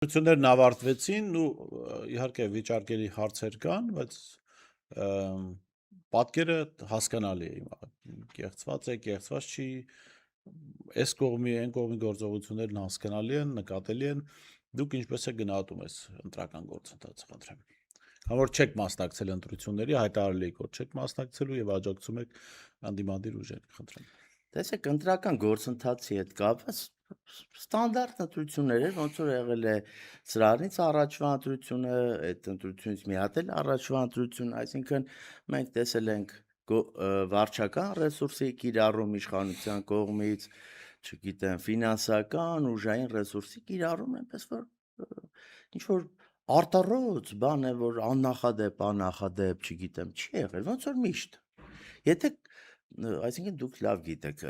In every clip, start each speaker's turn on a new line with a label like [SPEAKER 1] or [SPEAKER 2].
[SPEAKER 1] Ընտրություններն ավարտվեցին ու իհարկե վիճարկելի հարցեր կան, բայց պատկերը հասկանալի է հիմա։ Կեղծված է, կեղծված չի, այս կողմի, այն կողմի գործողություններն հասկանալի են, նկատելի են, դուք ինչպես է գնահատում ես ընտրական գործընթացը, խնդրեմ։ Քանի որ չեք մասնակցել ընտրությունների, հայտարարել եք, որ չեք մասնակցելու եւ աջակցում եք անդիմադիր ուժեր, խնդրեմ։
[SPEAKER 2] Տեսեք, ընտրական գործընթացի հետ կապված ստանդարտ ընտրություններ էր, ոնց որ եղել է սրանից առաջվա ընտրությունը, այդ ընտրությունից մի հատ էլ առաջվա ընտրություն, այսինքն մենք տեսել ենք վարչական ռեսուրսի կիրառում իշխանության կողմից, չգիտեմ, ֆինանսական, ուժային ռեսուրսի կիրառում, այնպես որ ինչ որ արտառոց բան է, որ աննախադեպ, չգիտեմ, չի եղել, ոնց որ միշտ։ Եթե այսինքն դուք լավ գիտեք,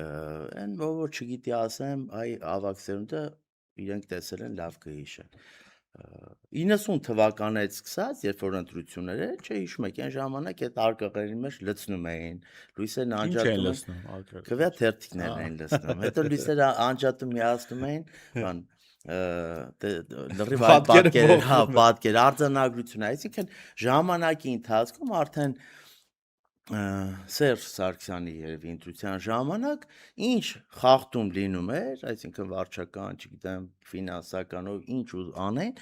[SPEAKER 2] այն որ չգիտի ասեմ, այ ավագ սերունդը իրենք տեսել են, լավ կհիշեն։ 90 թվականից սկսած, երբ որ ընտրություններ էր, չէ, հիշում եք, այն ժամանակ այդ արկղերի մեջ լցնում էին, լույսերն անջատում էին, քվյա թերթիկներն էին լցնում, հետո լույսերը անջատում միացնում էին, բան լրիվ այլ պատկեր, հա, պատկեր, արձանագրություն, այսինքն ժամանակի ընթացքում արդեն Սերժ Սարգսյանի երևի ընտրության ժամանակ ինչ խախտում լինում էր, այսինքն վարչական, չգիտեմ, ֆինանսականով ինչ անեն,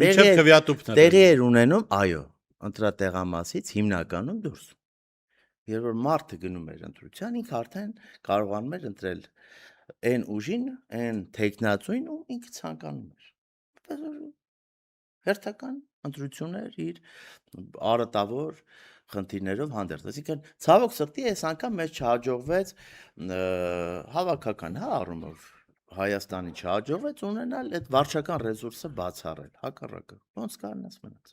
[SPEAKER 1] մինչև քվյատուփները
[SPEAKER 2] տեղի էր ունենում, այո, ընտրատեղամասից հիմնականում դուրս։ Երբ որ մարդը գնում էր ընտրության, ինքը արդեն կարողանում էր ընտրել այն ուժին, այն տեխնացուին, ու ինքը ցանկանում էր։ Հերթական ընտրություններ իր արատավոր խնդիրներով հանդերձ, այսինքն ցավոք սրտի այս անգամ մեզ չհաջողվեց հավաքական, հա, առումով Հայաստանի չհաջողվեց ունենալ այդ վարչական ռեսուրսը բացառել, հակառակը, ոնց կանաց մնաց։